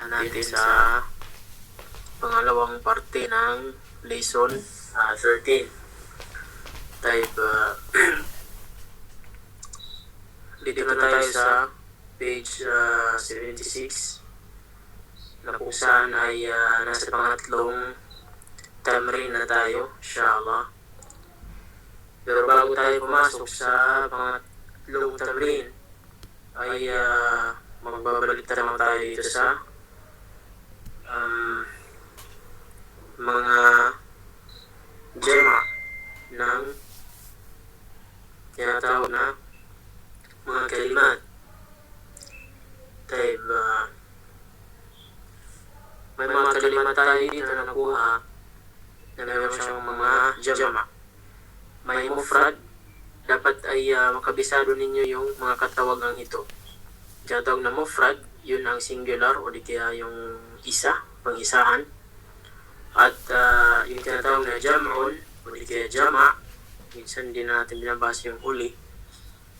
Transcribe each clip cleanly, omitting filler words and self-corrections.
natin sa pangalawang parte ng lesson 13. Type dito na tayo sa page 76 na kung saan ay nasa pangatlong tamrin na tayo, inshallah. Pero bago tayo pumasok sa pangatlong tamrin ay magbabalik naman tayo dito sa mga jama ng tinatawag na mga kalimat. May mga kalimat tayo dito na nakuha na meron siyang mga jama. May mufrad, dapat ay makabisado ninyo yung mga katawagang ito. Tinatawag na mufrad, yun ang singular o di kaya yung isa, pang-isahan. At yung tinatawag na jam'un o di kaya jama', minsan din natin binabasa yung huli,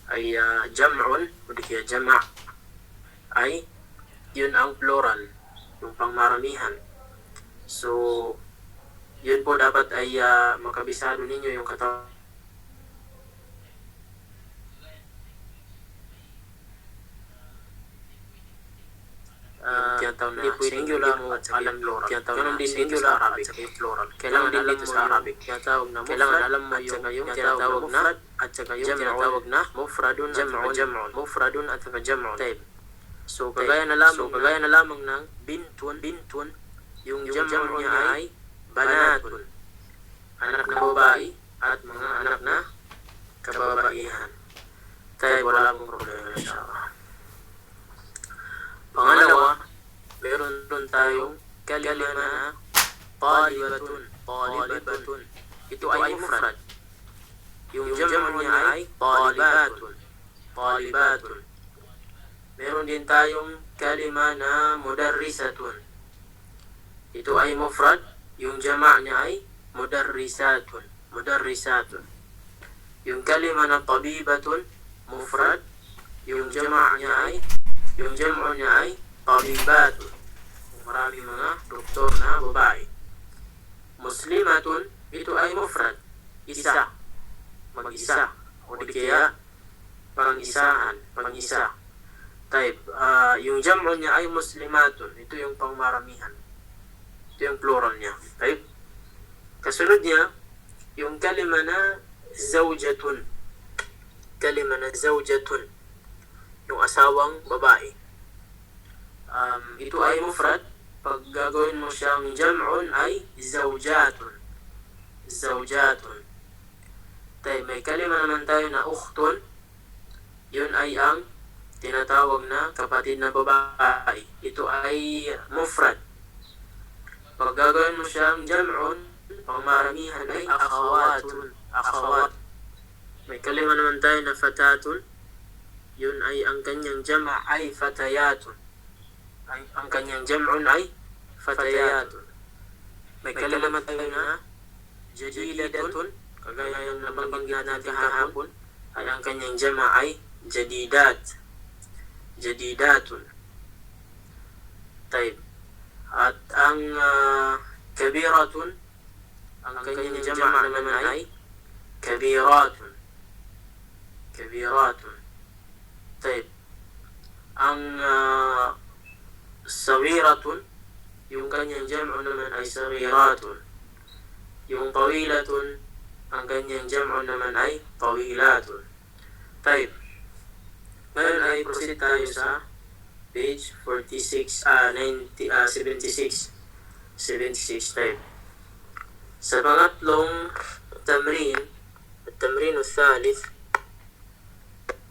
ay jam'un o di kaya jama' ay yun ang plural, yung pangmaramihan. So, yun po dapat ay makabisado ninyo yung katawag. Hindi po singular at saka plural. Ganun din dito sa Arabic, plural. Kailangan din dito sa Arabic. Kailangan alam mo yung tinatawag na at saka yung tinatawag na mufradun at saka jam'un. Mufradun at saka jam'un. So, kagaya na lamang ng bintun, yung jam'un niya ay banatun. Anak na babae at mga anak na kababaihan. Tayo wala pong problema, inshallah. Pangalawa, meron doon tayong kalima na talibatun. Ito ay mufrad. Yung jam'un niya ay talibatun. Meron din tayong kalima na mudarrisatun. Ito ay mufrad. Yung jama' niya ay mudarrisatun. Yung kalima na tabibatun, mufrad. Yung jam'a niya ay tabibatun. Maraming mga doktor na babae. Muslimatun, ito ay mufrad. Isa. Mag-isa. O di kaya pang-isa. Yung jam'un niya ay muslimatun. Ito yung pangmaramihan. Ito yung plural niya. Kasunod niya, yung kalima na zawjatun. Yung asawang babae. Ito ay mufrad. Pag gagawin mo siyang jam'un ay zawjatun. May kalima naman tayo na ukhtun. Yun ay ang tinatawag na kapatid na babae. Ito ay mufrad. Pag gagawin mo siyang jam'un, pangmaramihan ay akhawatun. May kalima naman tayo na fatatun. Yun ay ang kanyang jama' ay fatayatun. Ang kanyang jam'un ay fatayatun. May kalima naman tayo na jadidatun. Kagaya yung nabanggit natin kahapon, ay ang kanyang jama' ay jadidatun. At ang kabiratun, ang kanyang jama' naman ay kabiratun. Ang sawiratun, yung kanyang jam'u naman ay sawiratun. Yung tawilatun, ang kanyang jam'u naman ay tawilatun. Ngayon ay proceed tayo sa page 76. Sa pangatlong tamrin, at-tamrin al-thalith,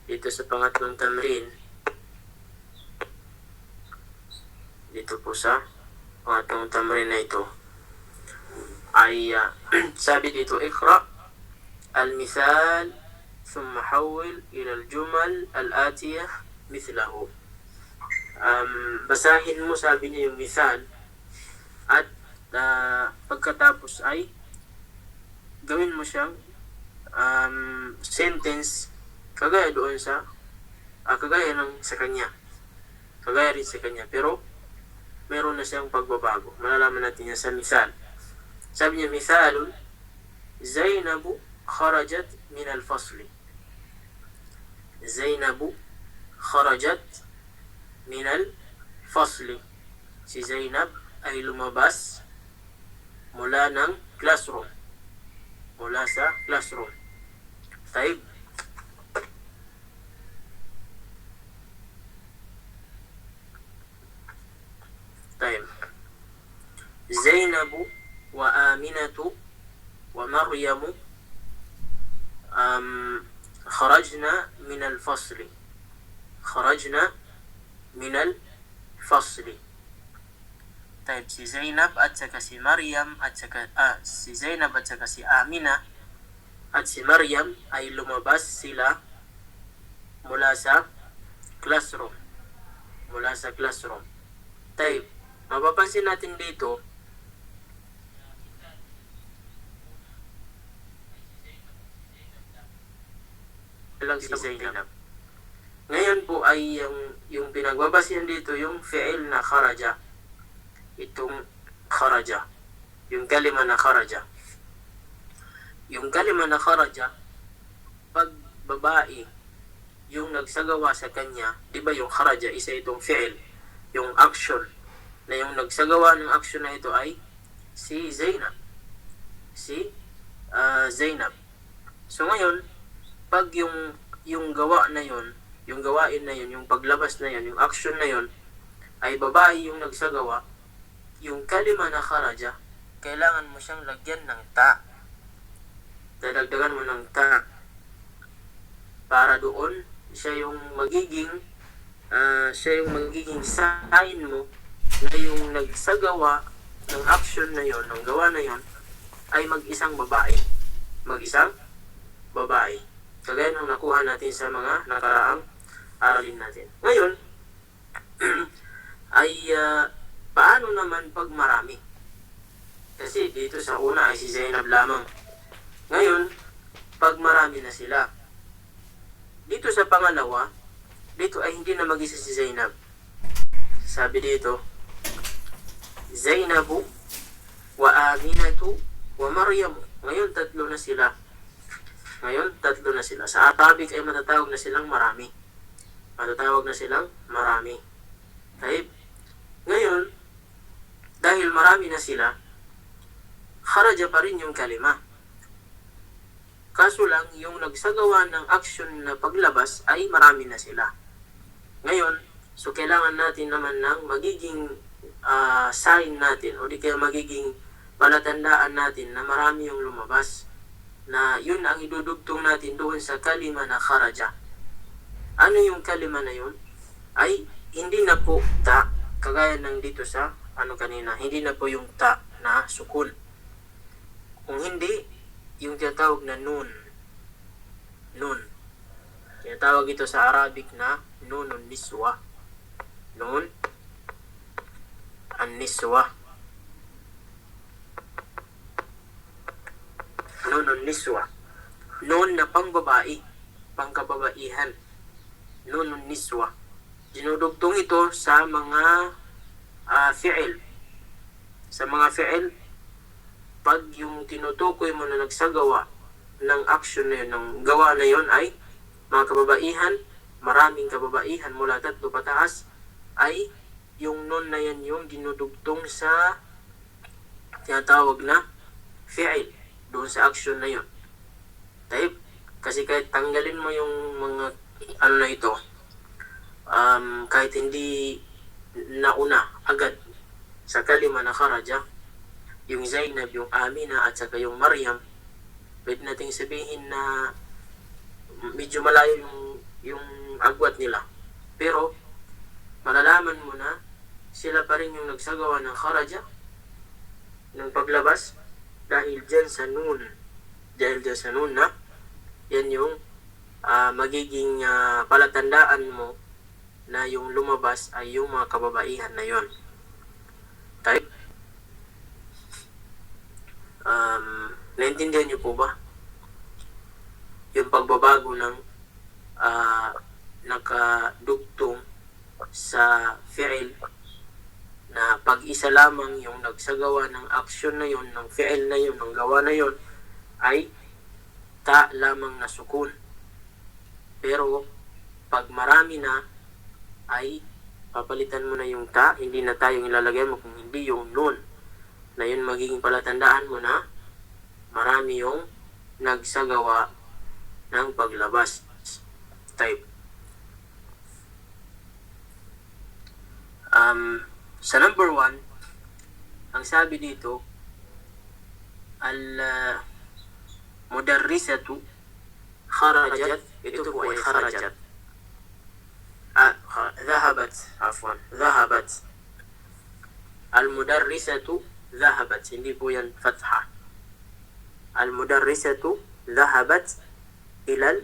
dito sa pangatlong tamrin, dito po sa pangatlong tamrin na ito, ay sabi dito, ikra al-mithal thumma hawil ila al-jumal al-atiyah mithlahu. Basahin mo, sabi niya, yung mithal, at pagkatapos ay gawin mo siyang sentence kagaya doon sa kagaya rin sa kanya, pero na siyang pagbabago. Malalaman natin yan sa misal. Sabi niya, misalun, Zainabu kharajat min al-fasli. Zainabu kharajat min al-fasli. Si Zainab ay lumabas mula ng classroom. Mula sa classroom. Taib. Taib. Zainabu wa Aminatu wa Maryamu kharajna min al-fasli. Kharajna min al-fasli. Taib, si Zainab at saka si Maryam at saka si Zainab at saka si Amina at si Maryam ay lumabas sila mula sa classroom. Mula sa classroom. Taib, mapapansin natin dito lang si Zainab. Ngayon po ay yung pinagbabasihan dito yung fi'il na kharaja. Itong kharaja. Yung kalima na kharaja. Yung kalima na kharaja, pag babae yung nagsagawa sa kanya, di ba yung kharaja, isa itong fi'il, yung action, na yung nagsagawa ng action na ito ay si Zainab. Si Zainab. So ngayon, pag yung gawa na yun, yung gawain na yun, yung paglabas na yun, yung action na yun, ay babae yung nagsagawa, yung kalima na kharaja, kailangan mo siyang lagyan ng ta. Dadagdagan mo ng ta. Para doon, siya yung magiging sign mo na yung nagsagawa ng action na yon, ng gawa na yon, ay mag-isang babae. Mag-isang babae. Kagaya ng nakuha natin sa mga nakaraang aralin natin. Ngayon, ay paano naman pag marami? Kasi dito sa una ay si Zainab lamang. Ngayon, pag marami na sila. Dito sa pangalawa, dito ay hindi na mag-isa si Zainab. Sabi dito, Zainabu wa Aminatu wa Maryamu. Ngayon, tatlo na sila. Sa Arabic ay matatawag na silang marami. Taib. Ngayon, dahil marami na sila, kharaja pa rin yung kalima. Kaso lang, yung nagsagawa ng action na paglabas ay marami na sila. Ngayon, so kailangan natin naman ng magiging sign natin o di kaya magiging palatandaan natin na marami yung lumabas. Na yun ang idudugtong natin doon sa kalima na kharaja. Ano yung kalima na yun? Ay hindi na po ta, kagaya ng dito sa kanina, hindi na po yung ta na sukun. Kung hindi, yung tinatawag na nun. Tinatawag ito sa Arabic na nunun niswa. Nun an-niswa. Nunun niswa. Nun na pangbabae, pangkababaihan. Nunun niswa. Dinudugtong ito sa mga fi'il. Sa mga fi'il, pag yung tinutukoy mo na nagsagawa ng action na yun, ng gawa na yun ay mga kababaihan, maraming kababaihan mula 3 pataas, ay yung nun na yan yung dinudugtong sa tinatawag na fi'il. Doon sa action na yun. Taib. Kasi kahit tanggalin mo yung mga na ito, kahit hindi nauna agad sa kalima na kharaja, yung Zainab, yung Amina at saka yung Maryam, pwede nating sabihin na medyo malayo yung agwat nila. Pero malalaman mo na sila pa rin yung nagsagawa ng kharaja, ng paglabas, dahil dyan sa nun na yan yung magiging palatandaan mo na yung lumabas ay yung mga kababaihan na yon. Tayo, naintindihan niyo po ba yung pagbabago ng nakadugtong sa fi'il na pag mag-isa lamang yung nagsagawa ng aksyon na yun, ng fi'il na yun, ng gawa na yun, ay ta lamang na sukun. Pero pag marami na, ay papalitan mo na yung ta, hindi na ta yung ilalagay mo, kung hindi yung nun. Na yun magiging palatandaan mo na marami yung nagsagawa ng paglabas. Type. Sa number 1, ang sabi dito, al-mudarrisatu kharajat, ito po ay kharajat. Dhahabat. Al-mudarrisatu dhahabat, hindi po yan fatha. Al-mudarrisatu dhahabat ilal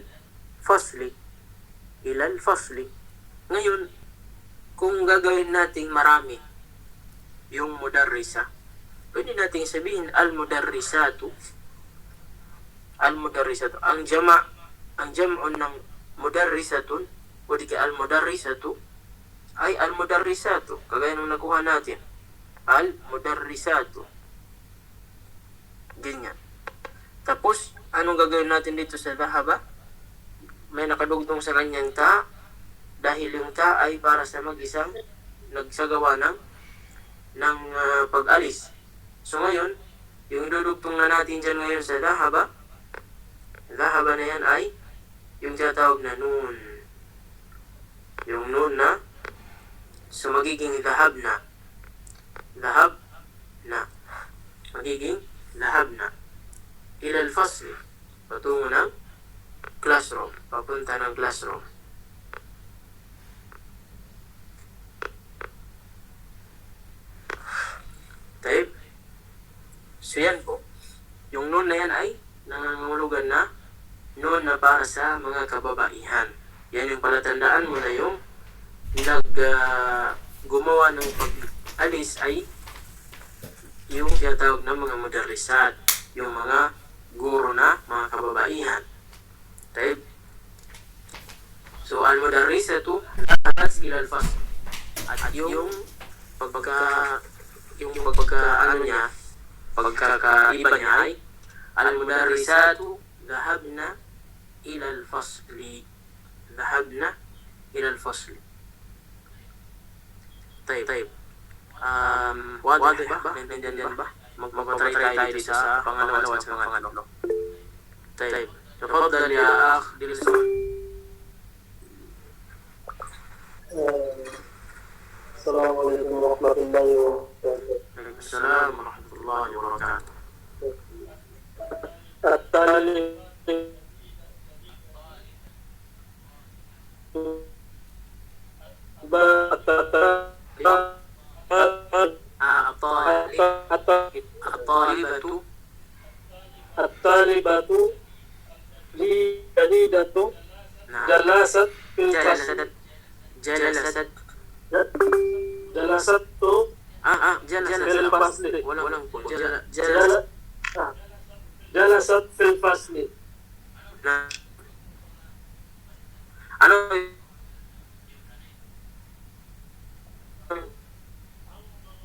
fasli. Ngayon, kung gagawin nating marami yung mudarrisa, pwede nating sabihin al-mudarrisatu. Ang jam'un ng mudarrisatun, o di ka al-mudarrisatu, ay al-mudarrisatu. Kagaya nung nakuha natin, al-mudarrisatu. Ganyan. Tapos, anong gagawin natin dito sa dhahaba? May nakadugtong sa kanyang ta, dahil yung ta ay para sa mag-isang nagsagawa ng pag-alis. So ngayon, yung dudugtong na natin dyan ngayon sa dhahaba na yan ay yung tinatawag na nun. Yung nun na, so magiging dhahab na. Magiging dhahab na. Ilal fasli, patungo ng classroom, papunta ng classroom. Type. So yan po. Yung nun na yan ay nangangulugan na nun na para sa mga kababaihan. Yan yung palatandaan mo na yung gumawa ng pag-alis ay yung tinatawag na mga mudarrisat, yung mga guro na mga kababaihan. Type. So al-mudarrisatu dhahabat ila al-fasl. At yung pagkakaiba niya ay al-mudarrisatu dhahabna ila al-fasli. Type. Wadih ba? Naintindihan ba? Magpapatry tayo dito sa pangalawa at sa pangatlo. Type. Tafadhal ya akh Dilson. Assalamualaikum warahmatullahi wabarakatuh. Assalamualaikum warahmatullahi wabarakatuh. At-talibatu jadidatu jalasat fil fasl. Jalasat. Jalasatu fil fasl. Walang po. Jalasat fil fasl. Na ano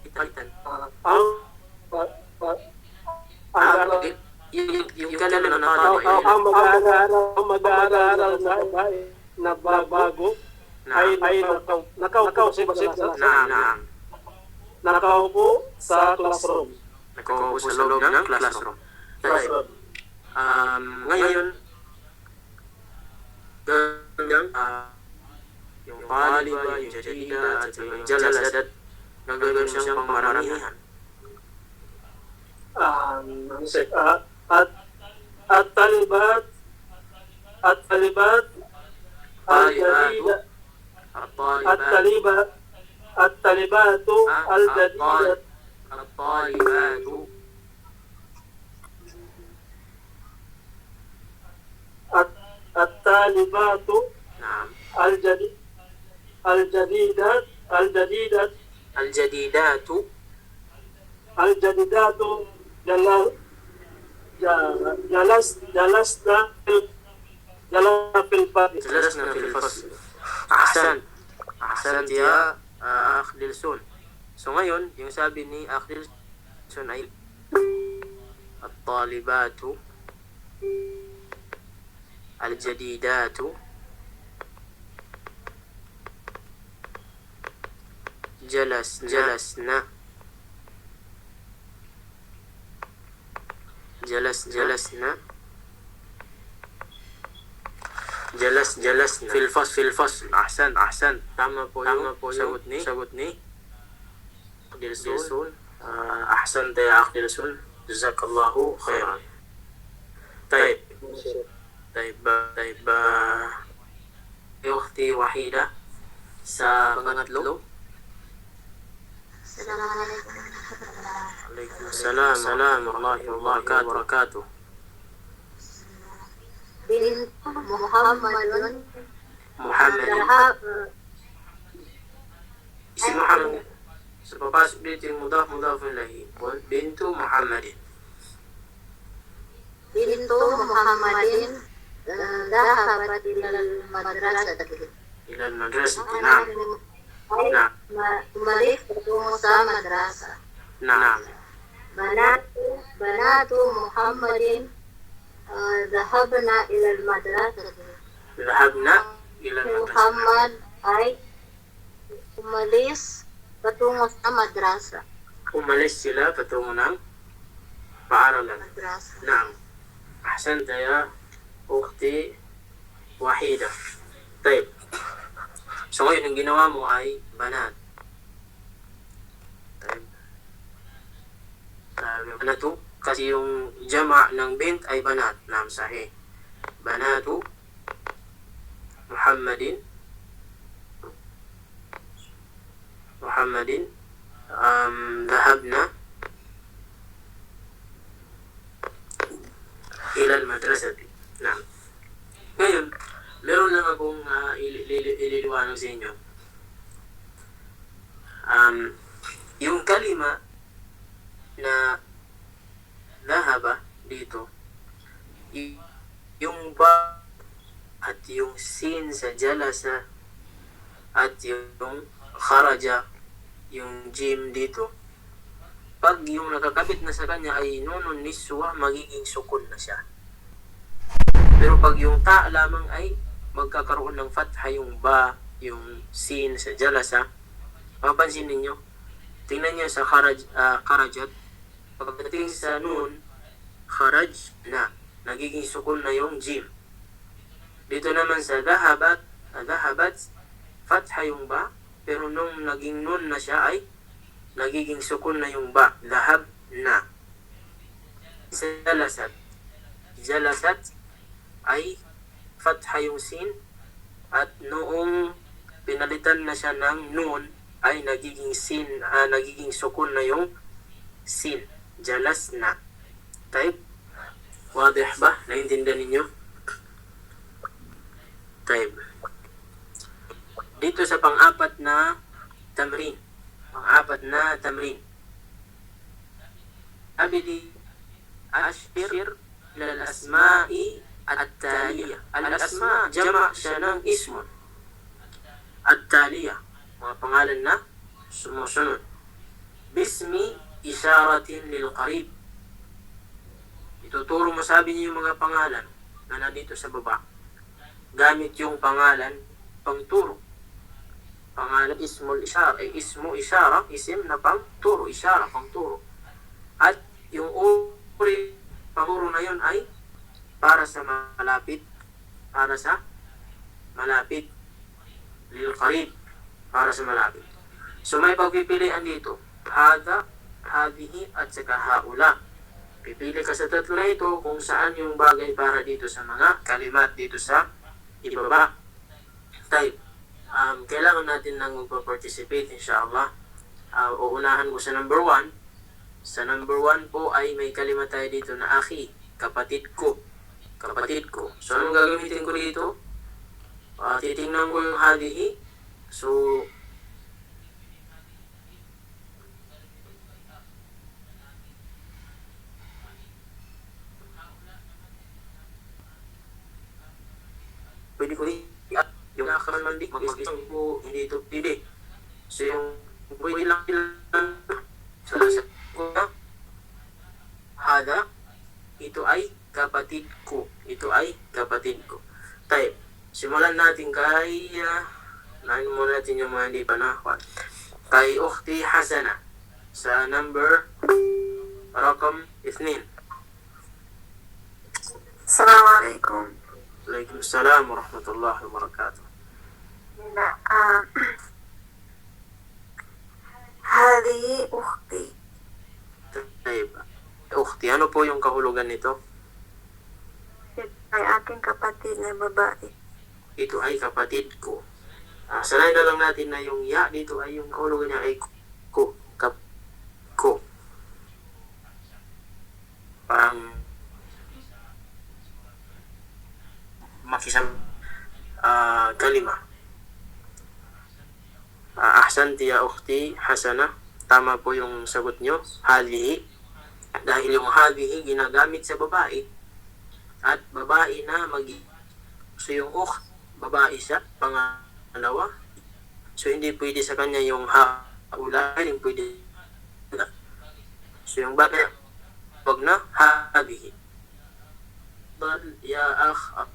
italitan? Yung kanan na mag-aaral na bago ay nakaupo sa classroom. Nakaupo sa loob ng classroom. Ngayon, yung taliba, yung jadida, at yung jalasat, nagagawin siyang pangmaramihan. At-talibat al-talibatu al-jadidat at-talibatu al-jadidatu jalasna fil fasl. أحسنت يا أخ دلسون. So ngayon, yung sabi ni Akhilson ay at-talibatu al-jadidatu jalasna fil fasl. Ahsan. Tama po yung sagot ni Akhdilson. Ahsan tayo Akhdilson. Jazakallahu khairan. طيب أختي وحيدة sa pangatlo. Assalamualaikum warahmatullahi wabarakatuh. Bin Muhammadun Si Muhammad. So papasok dito yung mudaf ilahi. Bintu Muhammadin. Bintu Muhammadin dhahabat ilal madrasati. Ilal madrasati. Nah. Umalis patungo sa madrasa. Nah. Banatu Muhammadin dhahabna ilal madrasati. Muhammad ay umalis patungo sa madrasa. Umalis sila patungo ng paaralan. Madrasa. Naam. Ahsanta ya ukhti wahida. Tayo. So ngayon, ang ginawa mo ay banat. Tayo. Banatu, kasi yung jama' ng bint ay banat. Naam, sahih. Banatu Muhammadin dhahabna ilal madrasati. Naam. Ngayon, meron lang akong ililiwanag sa inyo. Yung kalima na dhahaba dito, yung ba at yung sin sa jalasa at yung kharaja, yung jim dito, pag yung nakakabit na sa kanya ay nunun niswa, magiging sukun na siya. Pero pag yung ta lamang ay magkakaroon ng fatha yung ba, yung sin sa jalasa, mapapansin ninyo, tingnan nyo sa kharajat, pagdating sa nun, kharaj na, nagiging sukun na yung jim. Dito naman sa dhahabat, fatha yung ba, pero nung naging nun na siya ay nagiging sukun na yung ba, dhahab na. Sa jalasat ay fatha yung sin, at noong pinalitan na siya ng nun ay nagiging sukun na yung sin, jalas na. Type, wadih ba? Naintindihan ninyo? Type. Dito sa pang-apat na tamrin. Abidi ashir ilal asma'i at-taliya. Al-asma, jama' siya ng ismun. At-taliya, mga pangalan na sumusunod. Bismi isyaratin lil qarib. Ituturo mo, sabi niyo yung mga pangalan na nandito sa baba. Gamit yung pangalan pangturo. Pangalan ismul isyara, ismu isyara, isim na pangturo, isyara, pangturo. At yung uri pangturo na yun ay para sa malapit, lil qarib, para sa malapit. So may pagpipilian dito, hada, hadihi, at saka haula. Pipili ka sa tatlo na ito kung saan yung bagay para dito sa mga kalimat dito sa ibaba. Type. Kailangan natin nang magpa-participate, inshallah. Uunahan ko sa number 1. Sa number 1 po ay may kalimat tayo dito na akhi, kapatid ko. So, anong gagamitin ko dito? Titingnan ko yung hadihi. So, pwede ko yung nakaman di, mag-isang po, hindi ito pili. So, yung pwede lang sa hada, ito ay kapatid ko. Ito ay kapatid ko. Tayo, simulan natin kay, nahin muna natin yung mga hindi pa nakakuha. Kay Ukhti Hasana, sa number, rakam 2. Assalamualaikum. Waalaikumsalam warahmatullahi wabarakatuh. هذه أختي. Tayo, Ukhti, ano po yung kahulugan nito? Ay aking kapatid na babae. Ito ay kapatid ko. Sanay na lang natin na yung ya dito ay yung kahulugan niya ay ko. Ko. Parang makisang kalima. Ahsanti ya ukhti Hasana. Tama po yung sagot nyo. Hadihi. Dahil yung hadihi ginagamit sa babae. At babae na so yung babae siya, pangalawa. So hindi pwede sa kanya yung haula, hindi pwede. So yung babae, wag na hadihi. Ya akh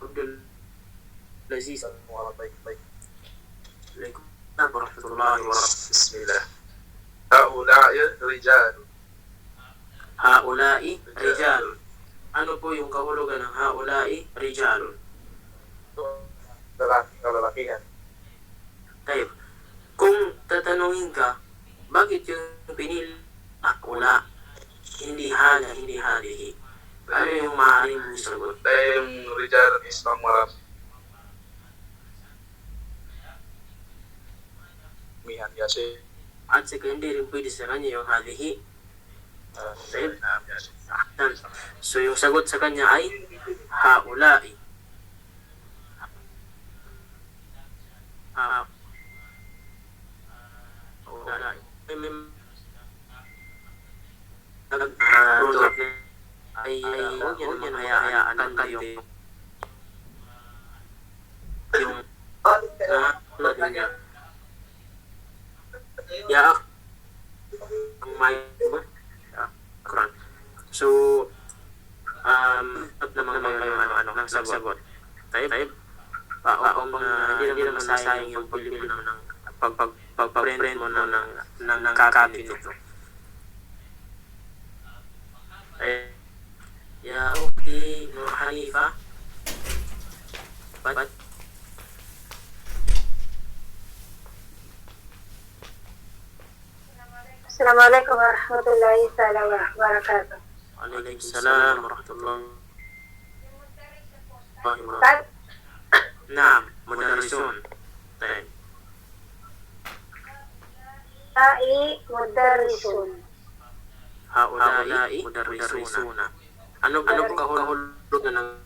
Abdul Aziz. Alaikum warahmatullahi wabarakatuh. Bismillah. Haula'i rijal. Haula'i rijal. Ano po yung kahulugan ng haula'i rijal? Lalakihan. Tayo. Kung tatanungin ka, bakit yung pinili haula, hindi hala, hindi halihi? Ano yung maaaring mong sagot? Dahil yung rijal is pang maramihan kasi At saka hindi rin pwede sa kanya yung halihi. Tayo. So yung sagot sa kanya ay haula'i. Haula'i. Huwag yan hayaan kanta yung niya. Ya, ang may Quran. So, at naman ng sagot. Tayo, hindi naman nasayang yung pagbili mo ng pagpaprint mo ng copy nito. Ya, Ukhti Nur Hanifa. But, Assalamualaikum warahmatullahi wabarakatuh. Waalaikumsalam warahmatullahi wabarakatuh. Naam, mudarrisun. Tayo. Mudarrisun. Haula'i mudarrisuna. Ano kahulugan ng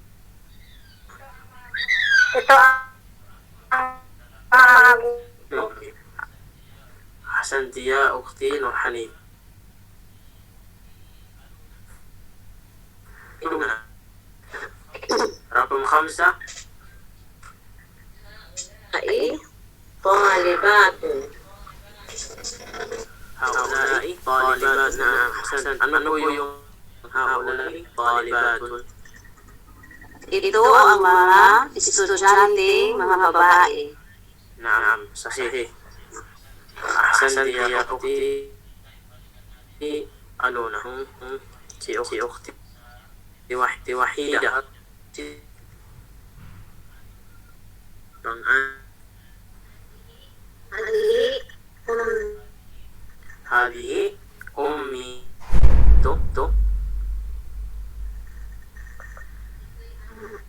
Ito ang Ahsanti ya Ukhti Nur Hanif. Rakam 5. Ay, talibatun. Haula'i talibat na ahsan. Ano po yung haula'i talibatun? Ito ang mga estudyante, mga babae. Naam, sahih. Ahsanti ya Ukhti. Ano na? Si Ukhti. Wahida. Hadihi ummi. To.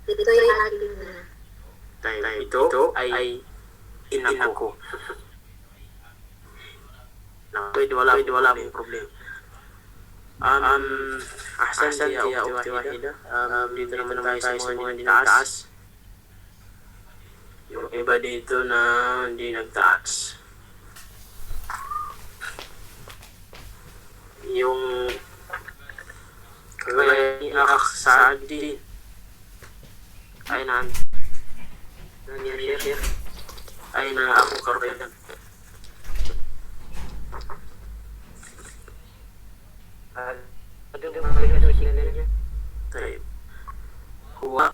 Ito yung aking Ito ay ina ko. Pwede wala mong problema. Ahsanti ya Ukhti Wahida. Dito naman tayo sa mga hindi nagtaas. Yung iba dito na hindi nagtaas. Yung kagaya ni Akh Saadi ay nangyari ay na ako karoon. طيب هو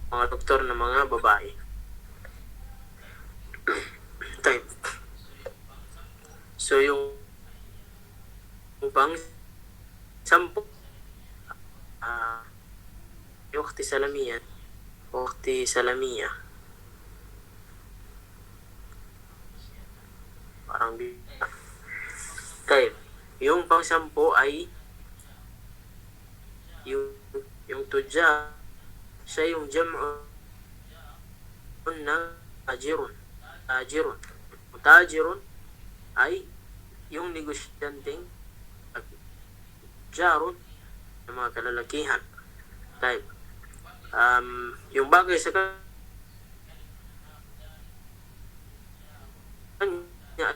mga doktor na mga babae. Type. So yung pang sampu wakti salamiya parang type. Yung pang sampu ay yung tuja, siya yung jam'un ng tajirun. Tajirun ay yung negosyanteng jarun ng mga kalalakihan. Type. Yung bagay sa kanya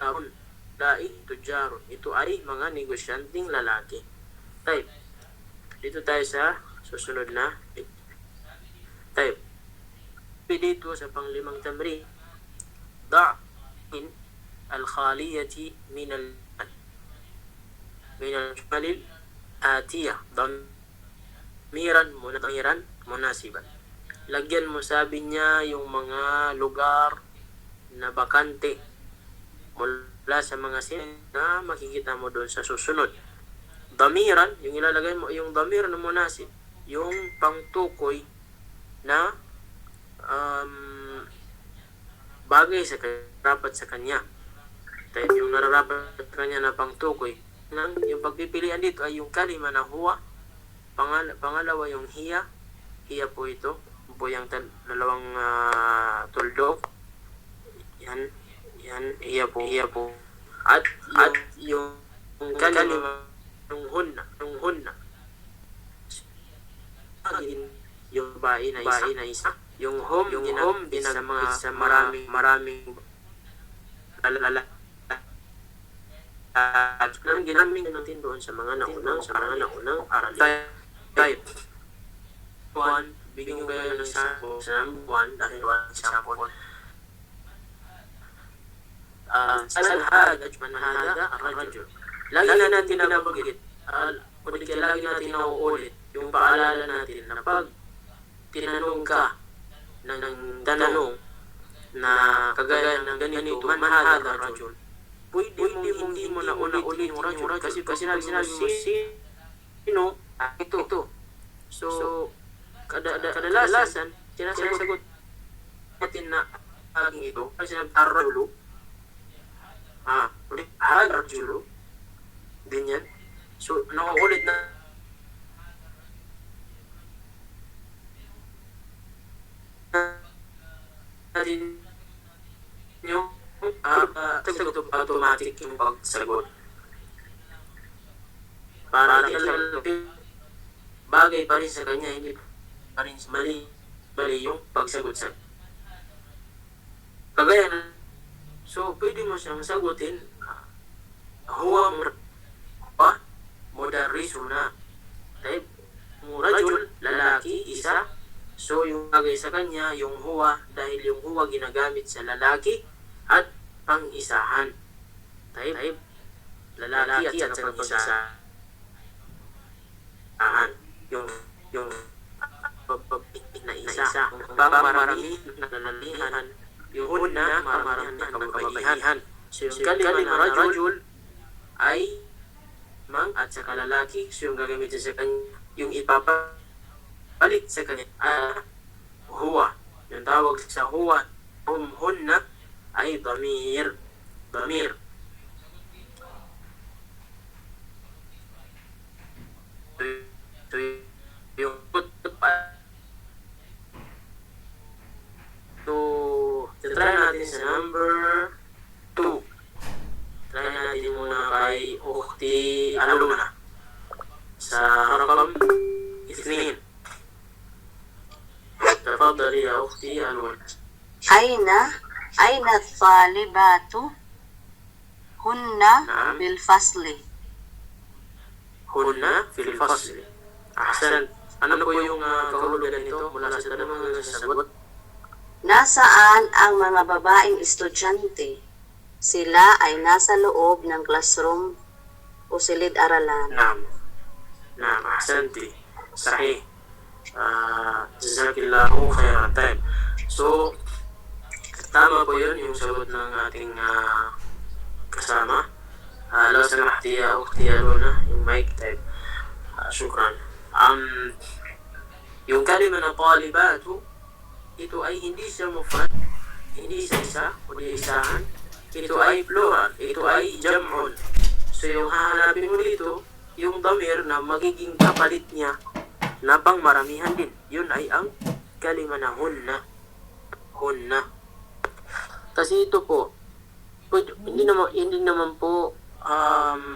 arun dai tujarun, ito ay mga negosyanteng lalaki. Type. Dito tayo sa susunod na type. Dito sa panglimang tamrin, da'in al-khaliyati min al-jumal atiyah damiran munasiban. Lagyan mo, sabi niya, yung mga lugar na bakante mula sa mga sin na makikita mo doon sa susunod. Damiran, yung ilalagay mo, yung damir na munasib, yung pangtukoy na bagay sa rapat sa kanya. Type. Yung nararapat sa kanya na pangtukoy. Yung pagpipilian dito ay yung kalima na huwa. Pangalawa yung hiya. Hiya po ito. Po yung dalawang tuldok. Yan. Hiya po. At yung kalima yung hunna. Yung babae na isa. Yung home ginamit sa maraming nang ginamit natin doon sa mga naunang aral. Type. Bigyan ko kayo ng sample sa number 1 dahil 1 sample. Sal hada man hada ar-rajul. Lagi na natin nabanggit o di kaya lagi natin nauulit yung paalala natin na pag tinanong ka ng tanong na kagaya ng ganito, man hadha rajul, pwede mong hindi mo na ulit yung rajul kasi sinabi mo sino ito. So kadalasan sinasagot natin na aging ito kasi sinabi ar-rajulu ulit ar-rajulu ganyan. So nauulit na natin yung automatic yung pagsagot. Para bagay pa rin sa kanya, hindi pa rin mali yung pagsagot sa kagaya na. So, pwede mo siyang sagutin, huwa mudarrisuna. Type, rajul, lalaki, isa. So, yung bagay sa kanya, yung huwa, dahil yung huwa ginagamit sa lalaki at pang-isahan. Type, lalaki at saka pang-isahan. Yung na isa. Kung marami na lalalihan, yung una, marami na kababaihan. So, yung kalima na rajul ay at saka lalaki. So, yung gagamitin sa kanya, yung ipapalit sa kanya, huwa. Yung tawag sa huwa, hunna, ay damir. So, yung try natin sa number 2. Try natin muna kay Ukhti Aluna. Sa rakam 2. تفضلي يا أختي ألونا. أين الطالبات هن نعم. بالفصل. هن في الفصل. أحسنت. Ano po yung kahulugan nito mula sa tanong ng sasagot? Nasaan ang mga babaeng estudyante? Sila ay nasa loob ng classroom o silid-aralan. Naam, ahsanti. Sahih. Jazakillahu khairan. Time. So, tama po yun yung sagot ng ating kasama. Law samahti ya ukhti Aluna, yung mic type. Shukran. Yung kalima na talibatu, ito ay hindi siya mufrad, hindi siya isa o di isahan. Ito ay plural, ito ay jam'un. So yung hahanapin mo dito, yung damir na magiging kapalit niya na pang maramihan din. Yun ay ang kalima na hunna. Kasi ito po, hindi naman po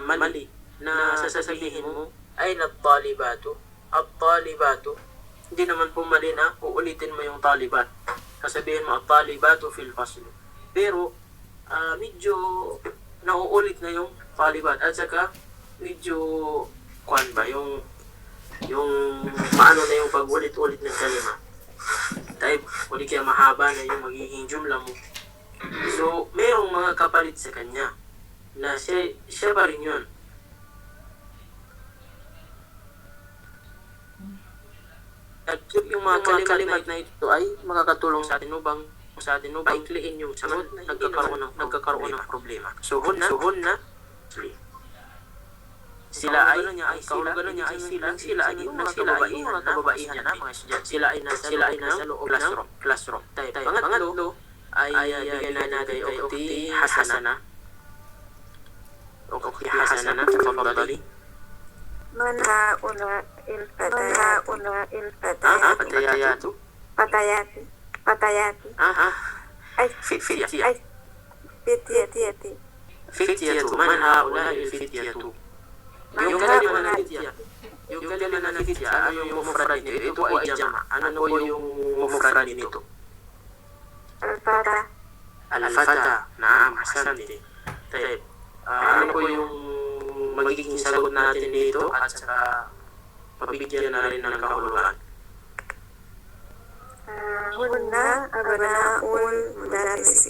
mali na sasabihin mo ay talibatu. At-talibatu, hindi naman po mali na uulitin mo yung talibat. Sasabihin mo at-talibatu fil fasl. Pero medyo nauulit na yung talibat at saka medyo yung maano na yung pag-ulit-ulit ng kalima. Type, o di kaya mahaba na yung magiging jumla mo. So, mayroong mga kapalit sa kanya na siya pa rin yun. At yung mga kalimat na ito ay makakatulong sa atin upang ikliin yung sagot na nagkakaroon ng problema. So, hunna, sila ay yung mga kababaihan na mga estudyante. Sila ay nasa loob ng classroom. Pangatlo ay bigyan na natin kay Ukhti Hasana. Ukhti Hasana, tafadhali. من هؤلاء الفتيات فتيات أي فتية. من هؤلاء الفتية. Yung kalima na fitya, ano yung mufrad nito? Ito ay jama. Ano po yung mufrad nito? Al-fata. Naam, ahsanti. Tayyib. Ano po yung magiging sagot natin dito at saka pabigyan na rin ng kahulugan? هن أبناء المدرس.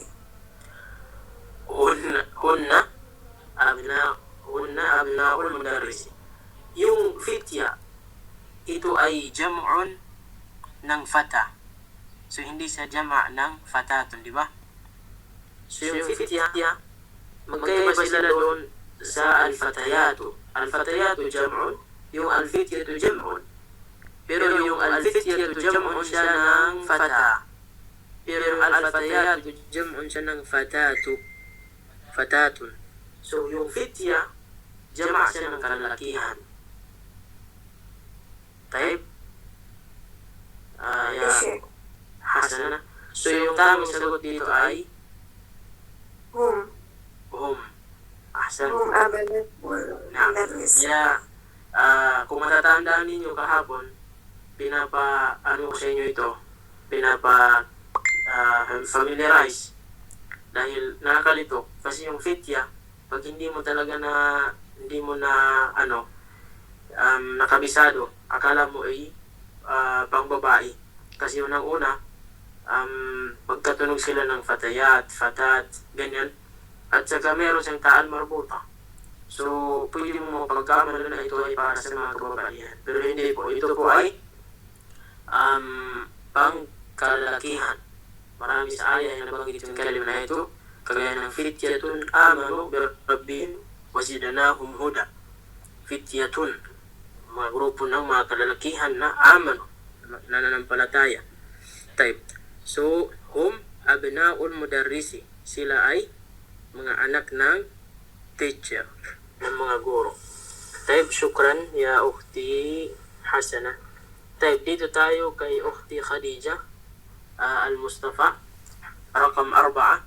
Hunna abna'ul mudarris. yung fitya, ito ay jam'un ng fata. So, hindi siya jama' ng fatatun, di ba? So, yung fitya, magkaiba sila doon sa al-fatayatu. Al-fatayatu jam'un, yung al-fityatu jam'un. Pero yung al-fityatu jam'un siya ng fata. Pero yung al-fatayatu jam'un siya ng fatatun. So, yung fitya, jama' siya ng kalalakihan. Type? Hasana. So, yung tamang sagot dito ay Hum. Ahsan. Abalat Na. mudarris. Kung matatandaan ninyo kahapon, ano ko sa inyo ito, familiarize dahil nakakalito kasi yung fitya, pag hindi mo nakabisado, akala mo ay pangbabae kasi unang-una magkatunog sila ng fatayat, fatat, ganyan. At saka meron siyang ta'al marbuta. So, pwede mo mapagkamala na ito ay para sa mga kababaihan. Pero hindi po. Ito po ay pangkalakihan. Marami sa ayah na nabanggit yung kalima na ito. Kagaya ng fityatun amanu birabbihim wazidanahum huda. Fityatun. Mga grupo ng mga kalalakihan na amanu. Nananampalataya. Type. So, hum abna'ul mudarrisi. Sila ay mga anak ng teacher, ng mga guro. Type, syukran, ya ukhti Hasana. Type, dito tayo kay ukhti Khadija al-Mustafa. Rakam 4.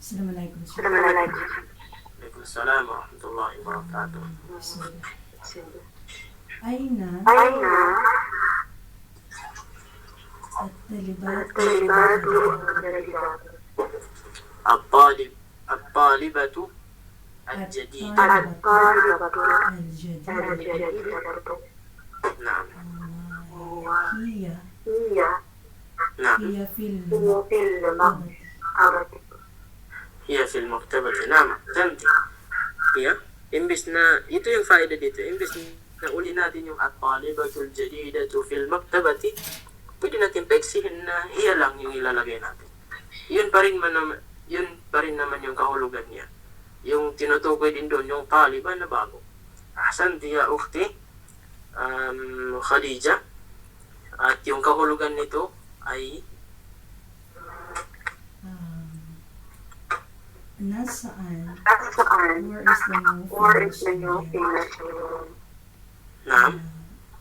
Assalamualaikum. Alaikum salam wa rahmatullahi wa barakatuh. Aina الطالبات الطالبة الجديدة. الجديدة نعم. هي نعم. هي في المكتبة. Hiya fil maktabati. Nama. Tanti. Hiya. Imbis na, ito yung faida dito. Imbis na uli natin yung at-talibatul jadidatu fil maktabati, pwede natin paiksihin na hiya lang yung ilalagay natin. Yun pa rin naman yung kahulugan niya. Yung tinutukoy din doon, yung taliban na bago. Ahsanti ya ukhti Khadija. At yung kahulugan nito ay nasaan Where is the new famous naam.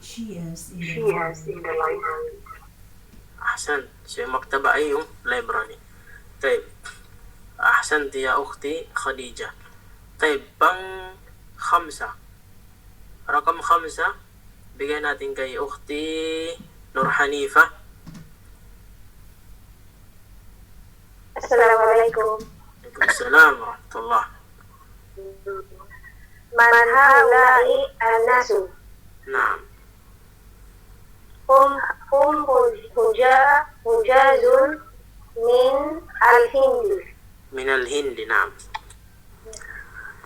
she is in the library. Ahsan. So yung maktaba ay yung library. Taib. Ahsanti ya ukhti Khadija. Taib. Pang khamsa. Rakam khamsa. Bigyan natin kay ukhti Nur Hanifa. Assalamualaikum. Waalaikumsalam warahmatullah. Man haula'i an-nasu? Naam. Hum hujazun min al-Hindi. Min al-Hindi. Naam.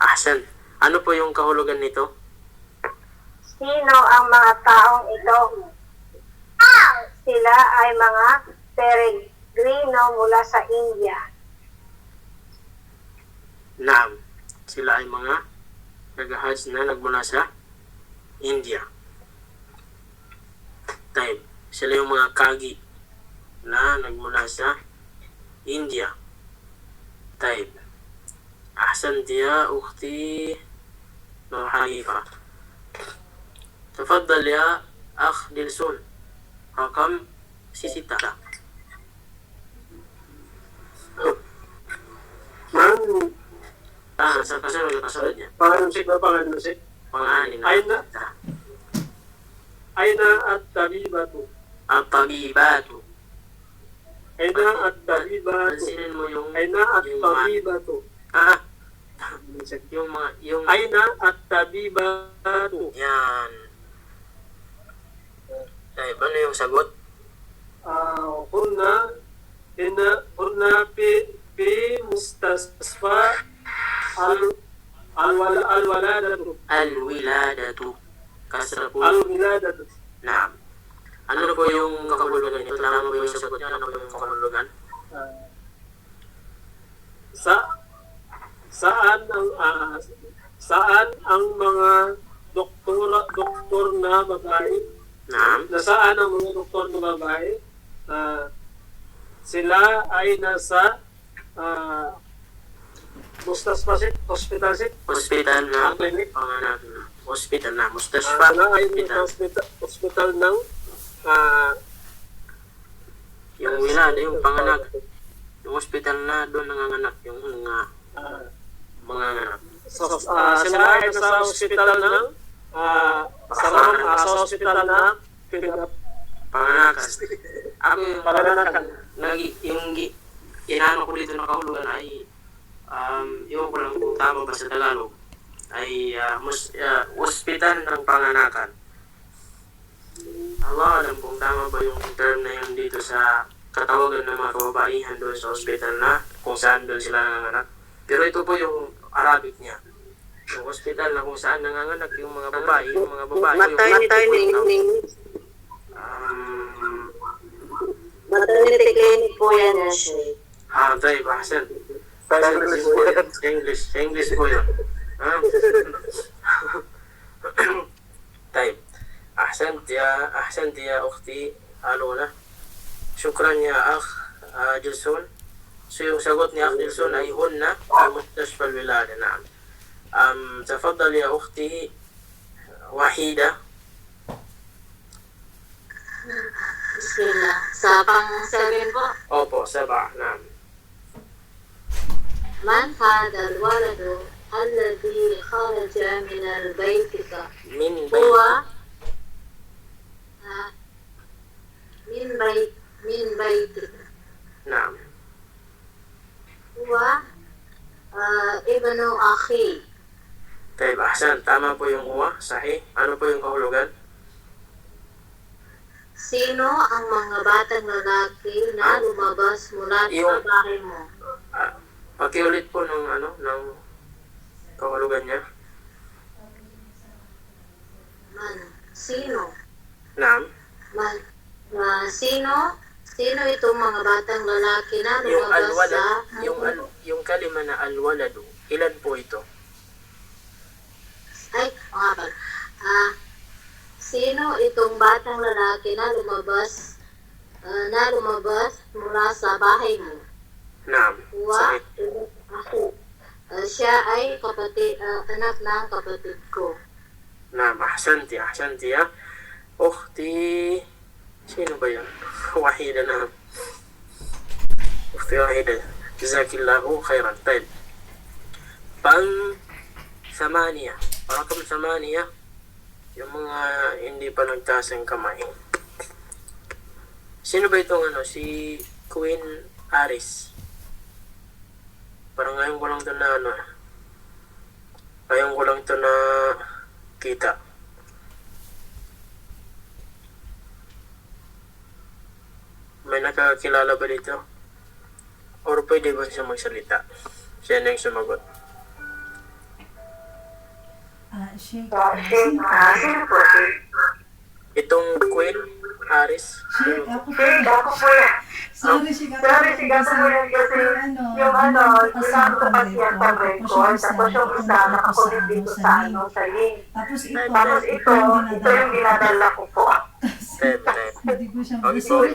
Ahsan. Ano po yung kahulugan nito? Sino ang mga taong ito? Sila ay mga peregrino mula sa India. Naam. Sila ay mga nag-hajj na nagmula sa India. Taib. Sila yung mga kagi na nagmula sa India. Taib. Ahsanti ya ukhti Nur Hanifa. تفضل يا أخ دلسون. رقم 6. Sa kasunod niya. Pangalan ba pangalan si? Pang-anin na. Aina at-tabibatu. At-tabibatu. Aina at-tabibatu. Pansinin mo yung... Aina at-tabibatu. Yung... Aina at-tabibatu. Yan. Ay, ano yung sagot? Kunna fi mustasfa Al-waladatu. Al-wiladatu. Kasra po. Al-wiladatu. Naam. Ano na po yung kahulugan nito? Tama po yung sagot niya. Ano po yung kahulugan? Saan ang mga doktor na babae? Naam. Nasaan ang mga doktor na babae? Sila ay nasa hospital Na. clinic. Panganak na. Hospital na. Mustasfa. Sila ay Hospital. hospital ng Yung wilada, yung panganak. Yung hospital na doon nanganganak. Yung mga anak. sila ay nasa hospital ng sa hospital na Panganakan. Ako yung Panganakan. inano ko dito na kahulugan ay iwan ko lang kung tama ba sa Tagalog ay hospital ng panganakan. Allah alam kung tama ba yung term na yun dito sa katawagan ng mga kababaihan doon sa hospital na kung saan doon sila nanganak. Pero ito po yung Arabic niya. Yung hospital na kung saan nanganganak yung mga babae, yung Maternity clinic po yan, Sheikh. طيب أحسن English po yun طيب أحسنت يا أختي ألونا شكرا يا أخ جلسون yung sagot ni أخ جلسون أي هن في مستشفى الولادة نعم تفضل يا أختي وحيدة Bismillah. Sa pang-7 po. أوبو 7 نعم من هذا الولد الذي خرج من البيت من هو بيت من بيتك نعم هو ابن أخي. طيب أحسن tama po yung uwa sahih ano po yung kahulugan Sino ang mga batang lalaki na lumabas mula sa bahay mo? pakiulit po ng kahulugan niya Sino? Naam Sino itong mga batang lalaki na yung lumabas sa yung kalima na alwaladu ilan po ito sino itong batang lalaki na lumabas mula sa bahay mo? Naam Wa, sahih siya ay anak ng kapatid ko. Naam ahsanti ya ukhti sino ba yan wahida na ukhti wahida jazakillahu khairan طيب pang 8 rakam 8 yung mga hindi pa nagtaas ng kamay. Sino ba itong si Queen Aris? Parang ngayon ko lang ito ngayon ko lang ito na kita. May nakakilala ba dito? Or pwede ba siya magsalita? Siya na yung sumagot. Sheikh, Sino po? Itong Queen Aris. Sheikh, ako po. Ako po yan. Sorry, Sheikh, ako po kasi ginamit ko kasi ang record, tapos yung isa nakakulit dito sa link. Tapos Tapos ito yung dinadala ko po. Hindi ko siya Okay, Sorry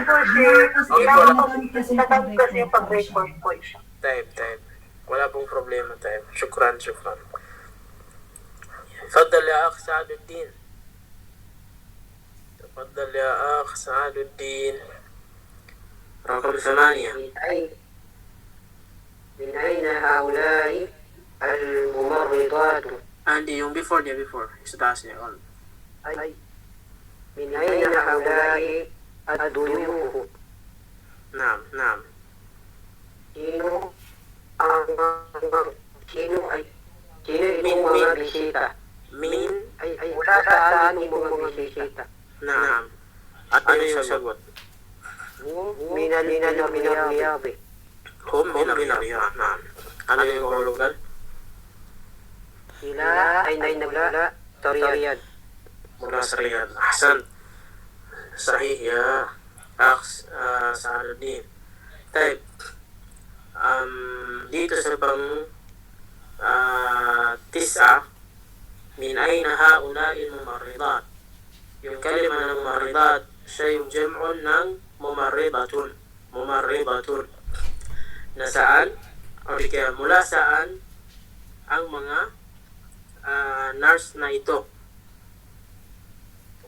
po, Sheikh. Ginagamit kasi Ginagamit kasi yung pag-record po siya. Taib. Wala pong problema, Taib. Shukran. تفضل يا أخ سعد الدين رقم 8 من أين هؤلاء الممرضات؟ عندي يوم before استاذ أي من أين هؤلاء الضيوف؟ نعم Sino itong mga bisita? min Mula saan itong mga bisita? نعم at ano yung sagot من الرياض. هم من الرياض نعم ano yung kahulugan Sila ay nagmula sa Riyadh. mula sa Riyadh. Ahsan. Sahih ya Aks Sa'aluddin. Taib. Dito sa pang tisa, min ayna haula'il mumarridat. Yung kalima ng mumarridat, siya yung jam'un ng mumarridatun. Mumarridatun. Na saan? O kaya mula saan ang mga nurse na ito?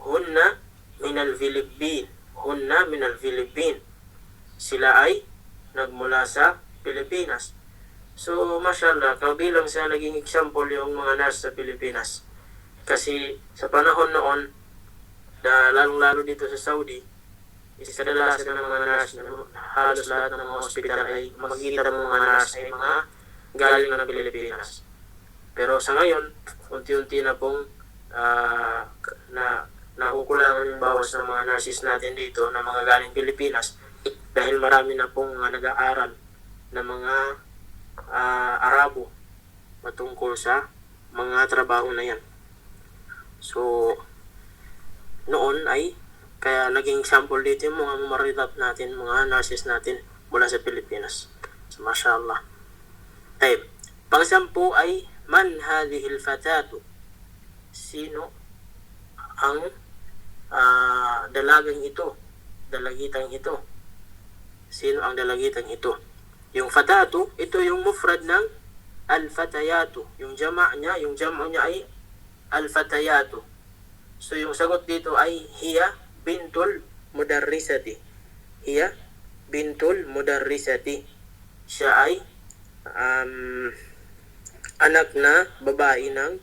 Hunna minal Philippine. Hunna minal Philippine. Sila ay nagmula sa Pilipinas. So, mashallah, kabilang sa naging example yung mga nurse sa Pilipinas. Kasi sa panahon noon, lalong-lalo dito sa Saudi, kadalasan ng mga nurse na halos lahat ng mga hospital ay makikita ng mga nurse ay mga galing ng Pilipinas. Pero sa ngayon, unti-unti na pong nakukulangan yung bawas ng mga nurses natin dito na mga galing Pilipinas dahil marami na pong nag-aaral na mga Arabo matungkol sa mga trabaho na yan. So, noon ay kaya naging example dito yung mga maritat natin, mga nurses natin mula sa Pilipinas. So, mashallah. Taib. Pang-sampu ay man hadhil fatatu. Sino ang dalagang ito? Dalagitang ito. Sino ang dalagitang ito? Yung fatatu, ito yung mufrad ng al-fatayatu. Yung jama' niya ay al-fatayatu. So yung sagot dito ay hiya bintul mudarrisati. Hiya bintul mudarrisati. Siya ay anak na babae ng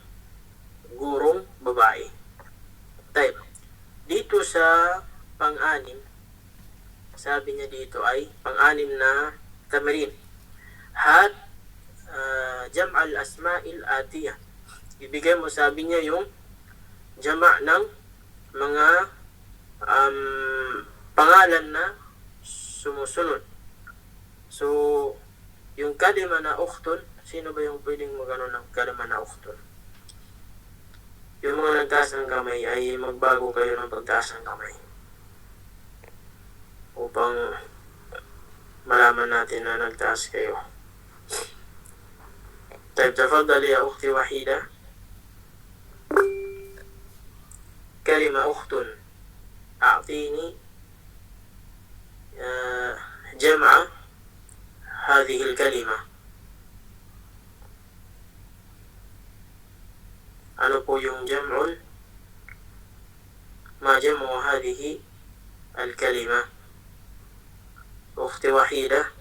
gurong babae. Type. Dito sa pang-anim, sabi niya dito ay pang-anim na tamarin. Hat jam' al-asma'il atiyah. Ibigay mo, sabi niya, yung jama' ng mga pangalan na sumusunod. So, yung kalima na ukhtun, sino ba yung pwedeng magano ng kalima na ukhtun? Yung mga nagtaas ng kamay ay magbago kayo ng pagtaas ng kamay upang malaman natin na nagtaas kayo. طيب تفضل يا أختي وحيدة. كلمة أخت أعطيني جمع هذه الكلمة. أنا po yung جمع ما جمع هذه الكلمة أختي وحيدة.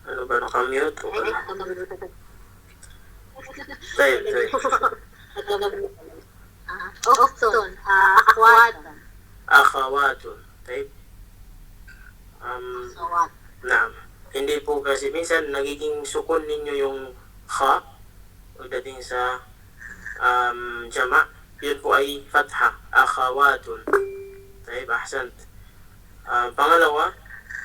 Ano ba, nakamute? طيب Uktun, akhwatan. akhawatun. طيب Akhwat. naam. Hindi po kasi minsan nagiging sukun ninyo yung kha pagdating sa jama'. Yun po ay fatha. Akhawatun. طيب ahsant. Pangalawa,